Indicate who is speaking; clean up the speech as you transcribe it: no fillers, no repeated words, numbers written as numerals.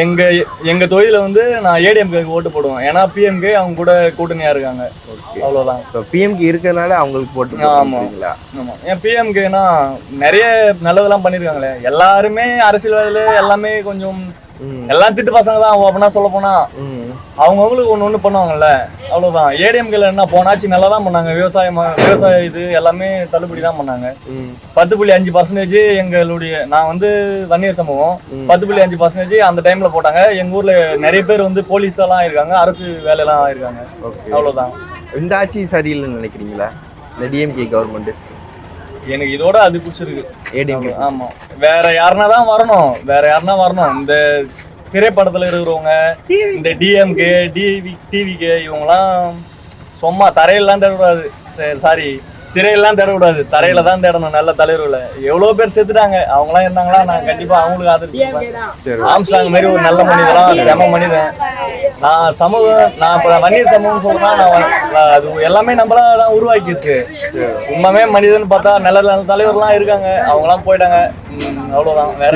Speaker 1: எங்க எங்க தொகுதியில நான் ஏடிஎம்கேக்கு ஓட்டு போடுவேன். ஏன்னா பிஎம்கே அவங்க கூட கூட்டணியா இருக்காங்க. அவ்வளவுதான்.
Speaker 2: பிஎம்கே இருக்கிறதுனால அவங்களுக்கு போட்டு
Speaker 1: போடுவீங்களா? ஆமா. ஏன் பிஎம்கேனா நிறைய நல்லதெல்லாம் பண்ணிருக்காங்களே. எல்லாருமே அரசியல்வாதியில எல்லாமே கொஞ்சம் எல்லாம் திட்டு பசங்க தான் அப்படின்னா சொல்ல போனா அவங்கவுங்களுக்கு ஒண்ணு பண்ணுவாங்கல்ல. அவ்வளவுதான். ஏடிஎம்கேல என்ன போனாச்சு நல்லா தான் பண்ணாங்க. விவசாய இது எல்லாமே தள்ளுபடி தான் பண்ணாங்க. 10.5% எங்களுடைய நான் வன்னியர் சமூகம் 10.5% அந்த டைம்ல போட்டாங்க. எங்க ஊர்ல நிறைய பேர் போலீஸ் எல்லாம் இருக்காங்க, அரசு வேலையெல்லாம் ஆயிருக்காங்க. அவ்வளவுதான்.
Speaker 2: இந்த ஆட்சி சரியில்லைன்னு நினைக்கிறீங்களா? இந்த டிஎம்கே கவர்மெண்ட்
Speaker 1: எனக்கு இதோட அது பிடிச்சிருக்கு. ஆமா. வேற யாருன்னா தான் வரணும். இந்த திரைப்படத்துல இருக்கிறவங்க இந்த டிஎம்கே டிவிகே இவங்கெல்லாம் சும்மா தரையெல்லாம் தேடக்கூடாது. சாரி, திரையெல்லாம் தேடக்கூடாது, தரையில தான் தேடணும். நல்ல தலைவர்களை எவ்வளவு பேர் செத்துட்டாங்க. அவங்களாம் இருந்தாங்களா நான் கண்டிப்பா அவங்களுக்கு ஆதரிச்சு. ஆம்சாங் மாதிரி ஒரு நல்ல மனிதெல்லாம் செம மனிதன். நான் இப்ப வன்னியர் சமூகம் சொல்றேன்னா அது எல்லாமே நம்மளாதான் உருவாக்கிருக்கு. உண்மையே மனிதன் பார்த்தா நல்ல நல்ல தலைவர்லாம் இருக்காங்க. அவங்கலாம் போயிட்டாங்க. அவ்வளவுதான். வேற